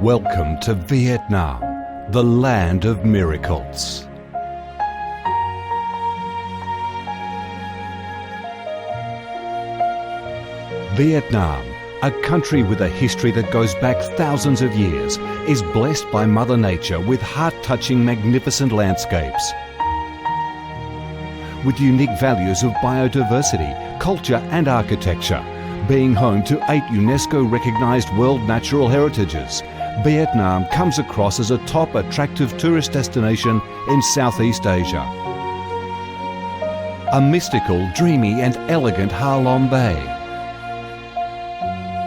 Welcome to Vietnam, the land of miracles. Vietnam, a country with a history that goes back thousands of years, is blessed by Mother Nature with heart-touching, magnificent landscapes. With unique values of biodiversity, culture and architecture, being home to 8 UNESCO-recognised World Natural Heritages, Vietnam comes across as a top attractive tourist destination in Southeast Asia. A mystical, dreamy and elegant Ha Long Bay.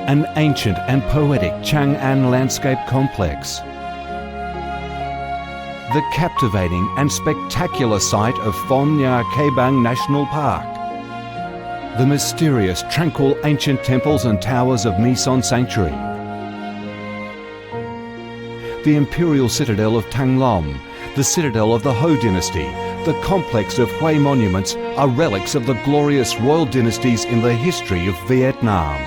An ancient and poetic Chang An landscape complex. The captivating and spectacular site of Phong Nha Ke Bang National Park. The mysterious, tranquil ancient temples and towers of My Son Sanctuary. The imperial citadel of Thăng Long, the citadel of the Ho dynasty, the complex of Hue monuments are relics of the glorious royal dynasties in the history of Vietnam.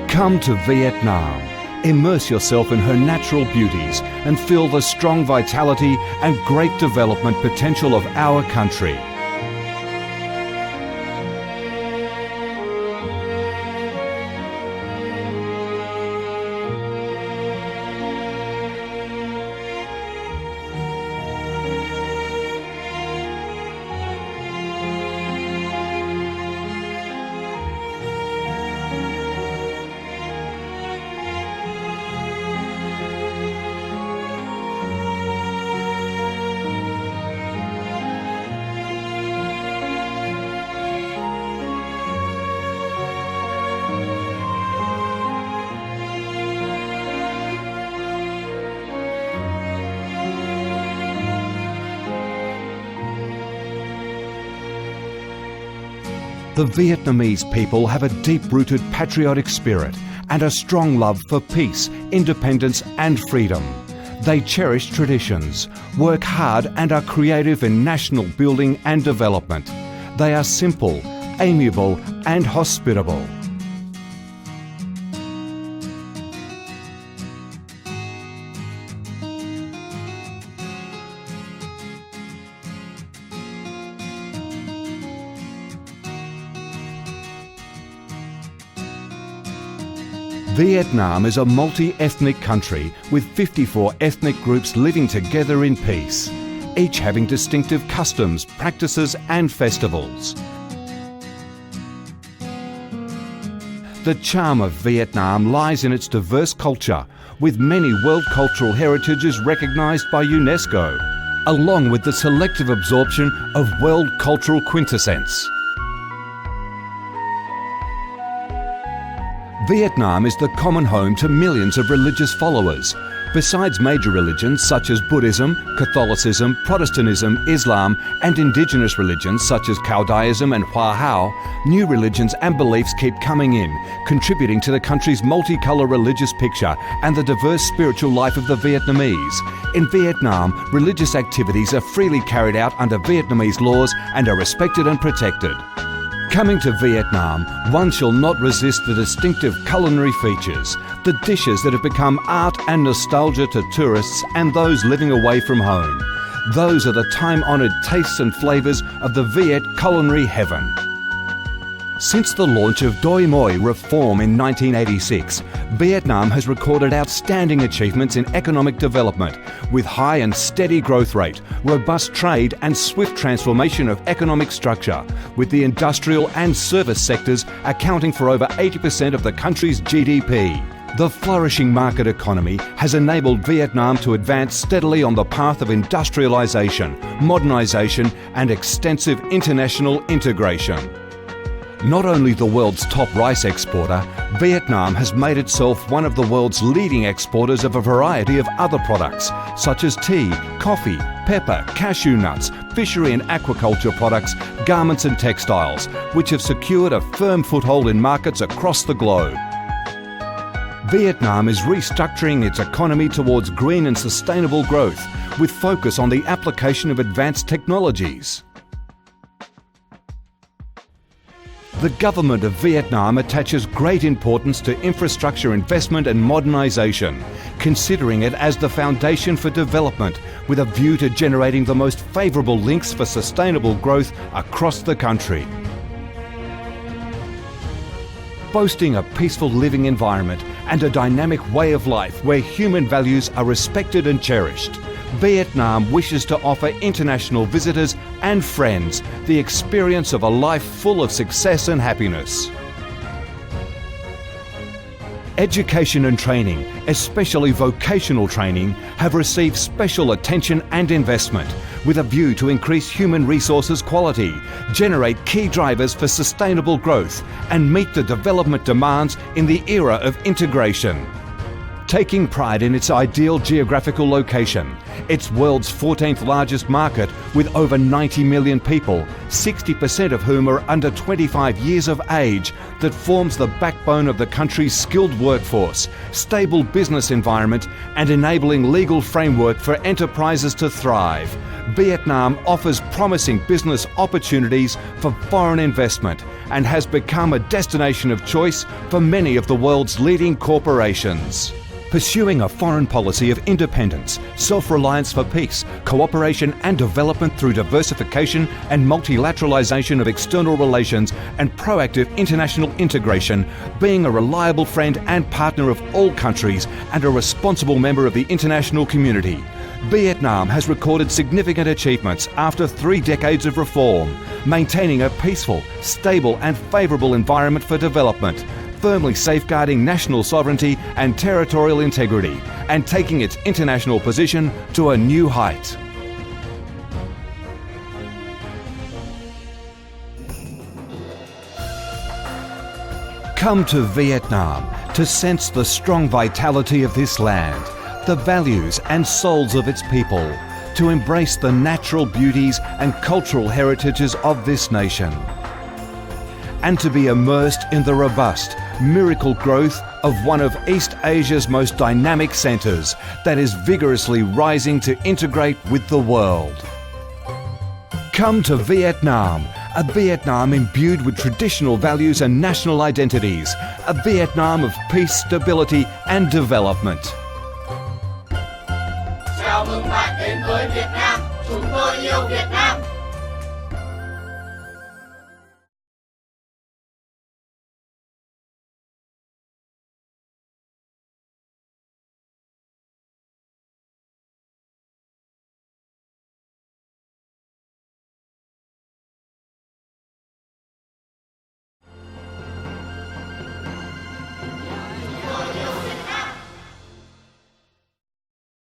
Come to Vietnam, immerse yourself in her natural beauties and feel the strong vitality and great development potential of our country. The Vietnamese people have a deep-rooted patriotic spirit and a strong love for peace, independence and freedom. They cherish traditions, work hard and are creative in national building and development. They are simple, amiable and hospitable. Vietnam is a multi-ethnic country with 54 ethnic groups living together in peace, each having distinctive customs, practices and festivals. The charm of Vietnam lies in its diverse culture, with many World Cultural Heritages recognised by UNESCO, along with the selective absorption of world cultural quintessence. Vietnam is the common home to millions of religious followers. Besides major religions such as Buddhism, Catholicism, Protestantism, Islam and indigenous religions such as Cao Daism and Hoa Hao, new religions and beliefs keep coming in, contributing to the country's multicolour religious picture and the diverse spiritual life of the Vietnamese. In Vietnam, religious activities are freely carried out under Vietnamese laws and are respected and protected. Coming to Vietnam, one shall not resist the distinctive culinary features, the dishes that have become art and nostalgia to tourists and those living away from home. Those are the time-honoured tastes and flavours of the Viet culinary heaven. Since the launch of Doi Moi reform in 1986, Vietnam has recorded outstanding achievements in economic development, with high and steady growth rate, robust trade and swift transformation of economic structure, with the industrial and service sectors accounting for over 80% of the country's GDP. The flourishing market economy has enabled Vietnam to advance steadily on the path of industrialisation, modernisation and extensive international integration. Not only the world's top rice exporter, Vietnam has made itself one of the world's leading exporters of a variety of other products, such as tea, coffee, pepper, cashew nuts, fishery and aquaculture products, garments and textiles, which have secured a firm foothold in markets across the globe. Vietnam is restructuring its economy towards green and sustainable growth, with focus on the application of advanced technologies. The government of Vietnam attaches great importance to infrastructure investment and modernisation, considering it as the foundation for development with a view to generating the most favourable links for sustainable growth across the country. Boasting a peaceful living environment and a dynamic way of life where human values are respected and cherished, Vietnam wishes to offer international visitors and friends the experience of a life full of success and happiness. Education and training, especially vocational training, have received special attention and investment with a view to increase human resources quality, generate key drivers for sustainable growth, and meet the development demands in the era of integration. Taking pride in its ideal geographical location, its world's 14th largest market with over 90 million people, 60% of whom are under 25 years of age, that forms the backbone of the country's skilled workforce, stable business environment, and enabling legal framework for enterprises to thrive, Vietnam offers promising business opportunities for foreign investment and has become a destination of choice for many of the world's leading corporations. Pursuing a foreign policy of independence, self-reliance for peace, cooperation and development through diversification and multilateralization of external relations and proactive international integration, being a reliable friend and partner of all countries and a responsible member of the international community. Vietnam has recorded significant achievements after 3 decades of reform, maintaining a peaceful, stable and favourable environment for development, firmly safeguarding national sovereignty and territorial integrity, and taking its international position to a new height. Come to Vietnam to sense the strong vitality of this land, the values and souls of its people, to embrace the natural beauties and cultural heritages of this nation, and to be immersed in the robust, miracle growth of one of East Asia's most dynamic centres that is vigorously rising to integrate with the world. Come to Vietnam, a Vietnam imbued with traditional values and national identities, a Vietnam of peace, stability and development. Chào mừng bạn đến với Việt Nam, chúng tôi yêu Việt Nam.